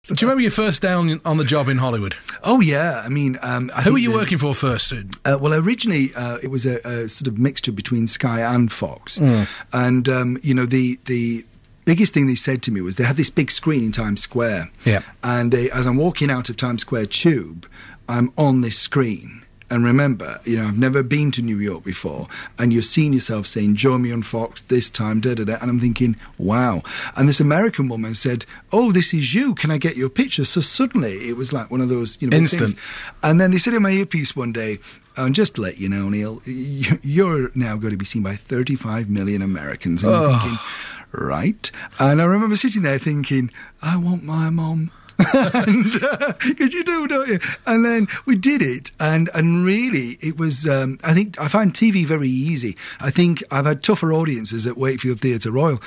Do you remember your first down on the job in Hollywood? Oh, yeah. I mean... Who were you working for first? Well, originally, it was a sort of mixture between Sky and Fox. And, the biggest thing they said to me was they had this big screen in Times Square. Yeah. And as I'm walking out of Times Square Tube, I'm on this screen. And remember, I've never been to New York before, and you're seeing yourself saying, join me on Fox this time, da-da-da, and I'm thinking, wow. And this American woman said, oh, this is you, can I get your picture? So suddenly, it was like one of those, instant. Things. And then they said in my earpiece one day, and just to let you know, Neil, you're now going to be seen by 35 million Americans. And I'm thinking, right. And I remember sitting there thinking, I want my mom. Because you do, don't you? And then we did it, and really it was, I think I find TV very easy. I think I've had tougher audiences at Wakefield Theatre Royal,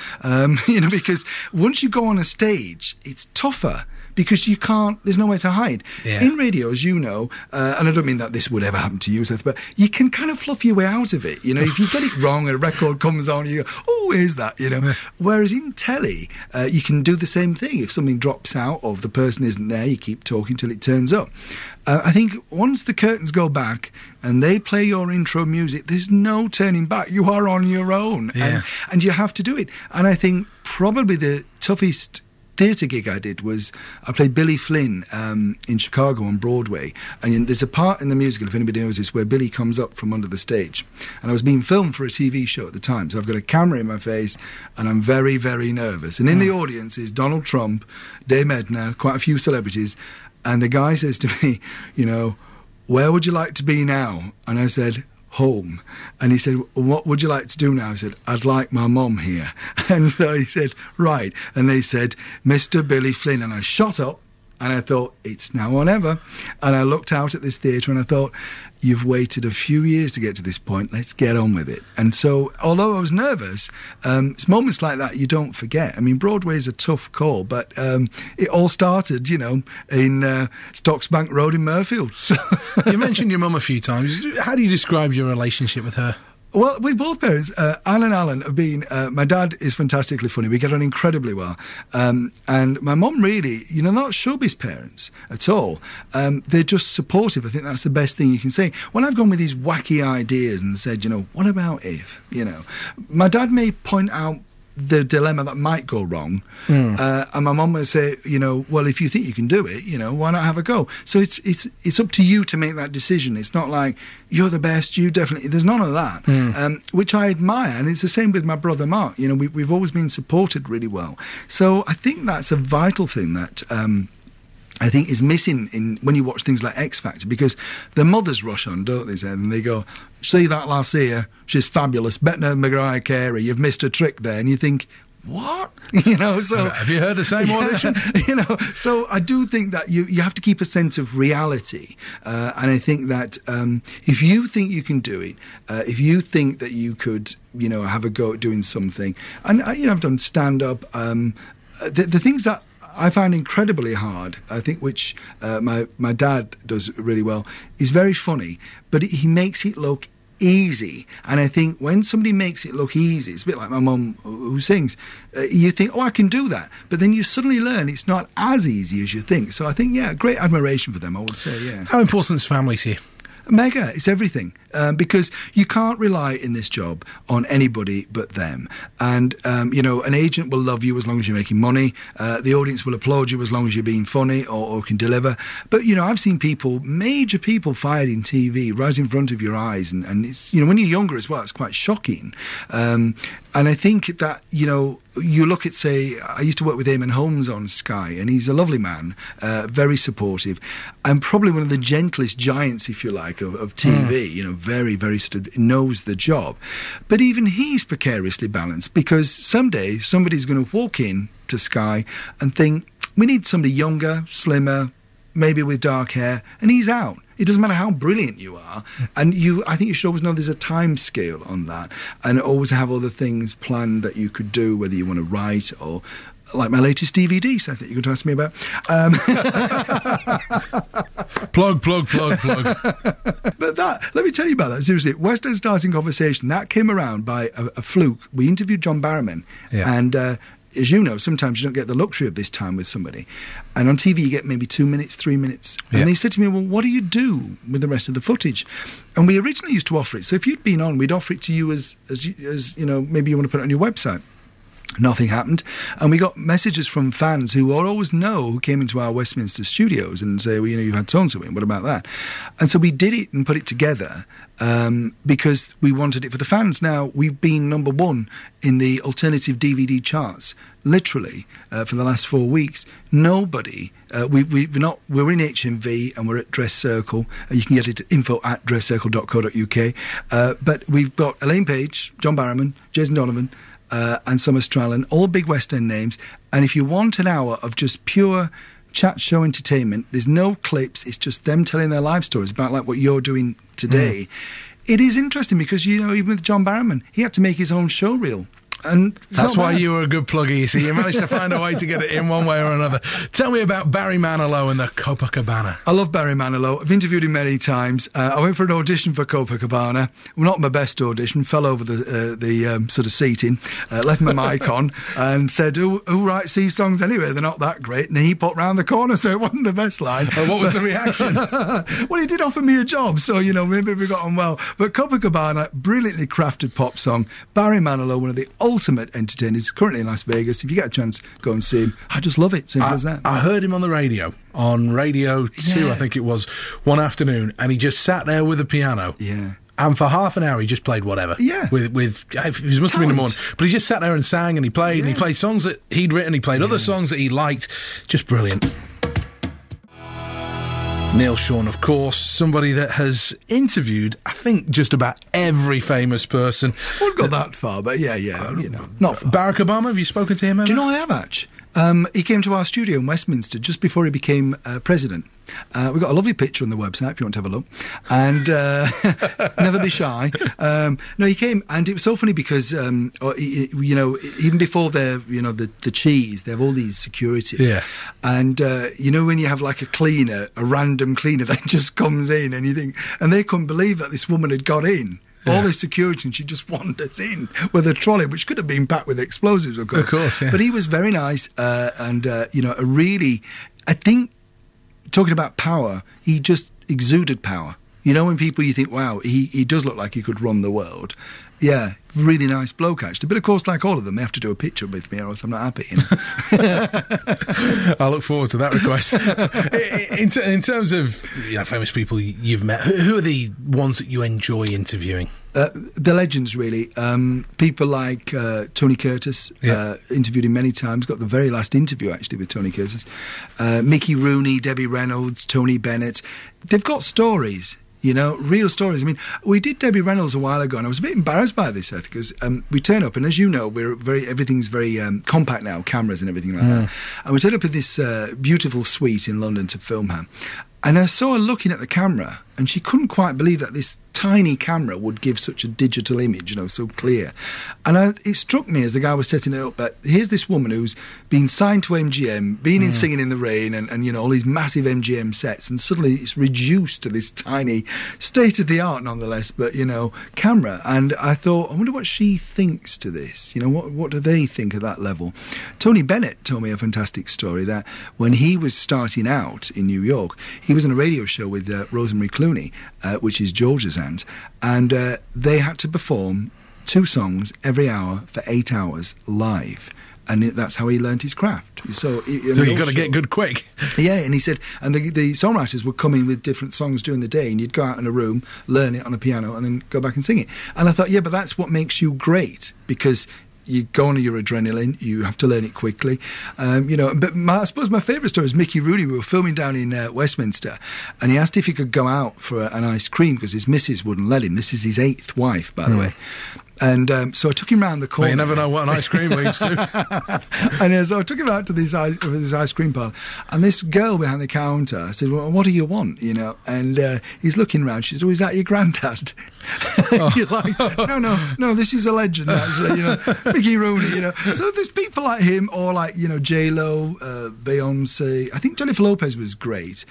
because once you go on a stage, it's tougher. Because you can't, there's nowhere to hide. Yeah. In radio, as you know, and I don't mean that this would ever happen to you, Seth, but you can kind of fluff your way out of it. If you get it wrong, a record comes on, you go, oh, here's that, Whereas in telly, you can do the same thing. If something drops out or if the person isn't there, you keep talking till it turns up. I think once the curtains go back and they play your intro music, there's no turning back. You are on your own. Yeah. And you have to do it. And I think probably the toughest theatre gig I did was I played Billy Flynn in Chicago on Broadway, and there's a part in the musical, if anybody knows this, where Billy comes up from under the stage, and I was being filmed for a TV show at the time, so I've got a camera in my face and I'm very, very nervous, and in the audience is Donald Trump, Dame Edna, quite a few celebrities, and the guy says to me, where would you like to be now? And I said, home. And he said, what would you like to do now? I said, I'd like my mum here. And so he said, right. And they said, Mr. Billy Flynn. And I shot up and I thought, it's now or never. And I looked out at this theatre and I thought, you've waited a few years to get to this point, let's get on with it. And so, although I was nervous, it's moments like that you don't forget. I mean, Broadway is a tough call, but it all started, in Stocksbank Road in Murfield. So you mentioned your mum a few times. How do you describe your relationship with her? Well, with both parents, Anne and Alan have been... my dad is fantastically funny. We get on incredibly well. And my mum really, not showbiz parents at all. They're just supportive. I think that's the best thing you can say. When I've gone with these wacky ideas and said, what about if, my dad may point out the dilemma that might go wrong, and my mum would say, well, if you think you can do it, why not have a go? So it's up to you to make that decision. It's not like you're the best, you definitely. There's none of that, which I admire, and it's the same with my brother Mark. We've always been supported really well. So I think that's a vital thing that I think is missing when you watch things like X Factor, because the mothers rush on, don't they, Zed? And they go, see that lass here, she's fabulous, better than Mariah Carey, you've missed a trick there. And you think, what? So have you heard the same audition? So I do think that you have to keep a sense of reality, and I think that if you think you can do it, if you think that you could, have a go at doing something, and I've done stand up, the things that I find incredibly hard, I think, which my dad does really well, is very funny, but he makes it look easy. And I think when somebody makes it look easy, it's a bit like my mum who sings, you think, oh, I can do that. But then you suddenly learn it's not as easy as you think. So I think, great admiration for them, I would say, yeah. How important is family to you? Mega, it's everything, because you can't rely in this job on anybody but them. And, an agent will love you as long as you're making money. The audience will applaud you as long as you're being funny or can deliver. But, I've seen major people fired in TV right in front of your eyes. And it's, when you're younger as well, it's quite shocking. And I think that, you look at, say, I used to work with Eamon Holmes on Sky, and he's a lovely man, very supportive, and probably one of the gentlest giants, if you like, of TV, very, very sort of knows the job. But even he's precariously balanced, because someday somebody's going to walk in to Sky and think, we need somebody younger, slimmer, maybe with dark hair, and he's out. It doesn't matter how brilliant you are, and I think you should always know there's a time scale on that, and always have other things planned that you could do, whether you want to write or, like my latest DVD, Seth, that you're going to ask me about. Plug. But let me tell you about that, seriously. West End Starting Conversation, that came around by a fluke. We interviewed John Barrowman, and as you know, sometimes you don't get the luxury of this time with somebody. And on TV, you get maybe 2 minutes, 3 minutes. And they said to me, well, what do you do with the rest of the footage? And we originally used to offer it. So if you'd been on, we'd offer it to you as you know, maybe you want to put it on your website. Nothing happened. And we got messages from fans who always know, who came into our Westminster studios and say, well, you know, you had so-and-so in, what about that? And so we did it and put it together because we wanted it for the fans. Now, we've been number one in the alternative DVD charts, literally, for the last 4 weeks. Nobody, we're in HMV and we're at Dress Circle. You can get it at info@dresscircle.co.uk. But we've got Elaine Page, John Barrowman, Jason Donovan, and Summer Strallen, all big West End names. And if you want an hour of just pure chat show entertainment, there's no clips, it's just them telling their life stories about like what you're doing today. It is interesting because, you know, even with John Barrowman, he had to make his own show reel. And that's why you were a good plugger, you see. You managed to find a way to get it in one way or another. Tell me about Barry Manilow and the Copacabana. I love Barry Manilow. I've interviewed him many times. I went for an audition for Copacabana. Not my best audition. Fell over the sort of seating. Left my mic on and said, who writes these songs anyway? They're not that great. And then he popped round the corner, so it wasn't the best line. What was the reaction? Well, he did offer me a job, so, you know, maybe we got on well. But Copacabana, brilliantly crafted pop song. Barry Manilow, one of the ultimate entertainers, currently in Las Vegas. If you get a chance, go and see him. I just love it. Simple as that. I heard him on the radio, on Radio 2, I think it was, one afternoon, and he just sat there with a piano. Yeah. And for half an hour, he just played whatever. Yeah. It must have been in the morning. But he just sat there and sang, and he played, and he played songs that he'd written, he played other songs that he liked. Just brilliant. Neil Sean, of course, somebody that has interviewed, I think, just about every famous person. I wouldn't go that far, but yeah, you know, not far. Barack Obama, have you spoken to him ever? Do you know I have, actually? He came to our studio in Westminster just before he became president. We've got a lovely picture on the website if you want to have a look. And never be shy. No, he came, and it was so funny because, you know, even before the cheese, they have all these security. Yeah. And, you know, when you have like a random cleaner that just comes in and you think, and they couldn't believe that this woman had got in. All this security, and she just wanders in with a trolley, which could have been packed with explosives, of course. Of course, yeah. But he was very nice, and you know, I think, talking about power, he just exuded power. You know, when people, you think, wow, he does look like he could run the world. Yeah, really nice bloke, actually. But of course, like all of them, they have to do a picture with me or else I'm not happy. You know? I look forward to that request. in terms of, you know, famous people you've met, who are the ones that you enjoy interviewing? The legends, really. People like Tony Curtis, interviewed him many times. Got the very last interview, actually, with Tony Curtis. Mickey Rooney, Debbie Reynolds, Tony Bennett. They've got stories. You know, real stories. I mean, we did Debbie Reynolds a while ago, and I was a bit embarrassed by this, Seth, because we turn up, and as you know, everything's very compact now, cameras and everything like that. And we turned up at this beautiful suite in London to film her. And I saw her looking at the camera, and she couldn't quite believe that this tiny camera would give such a digital image, you know, so clear. And it struck me as the guy was setting it up that here's this woman who's been signed to MGM, been in Singing in the Rain, and you know, all these massive MGM sets, and suddenly it's reduced to this tiny, state-of-the-art nonetheless, but, you know, camera. And I thought, I wonder what she thinks to this. You know, what do they think at that level? Tony Bennett told me a fantastic story that when he was starting out in New York, he was on a radio show with Rosemary Clooney, which is George's aunt, and they had to perform 2 songs every hour for 8 hours live. And that's how he learnt his craft. So you've got to get good quick. Yeah, and he said, and the songwriters would come in with different songs during the day, and you'd go out in a room, learn it on a piano, and then go back and sing it. And I thought, yeah, but that's what makes you great, because you go on your adrenaline, you have to learn it quickly. You know, but I suppose my favourite story is Mickey Rooney. We were filming down in Westminster, and he asked if he could go out for an ice cream because his missus wouldn't let him. This is his 8th wife, by the way. And so I took him round the corner. Well, you never know what an ice cream leads to. And so I took him out to this ice cream parlour. And this girl behind the counter, I said, well, what do you want? You know, and he's looking round. She said, oh, is that your granddad? You're like, no, this is a legend, actually. You know, Mickey Rooney, you know. So there's people like him, or like, you know, J-Lo, Beyonce. I think Jennifer Lopez was great.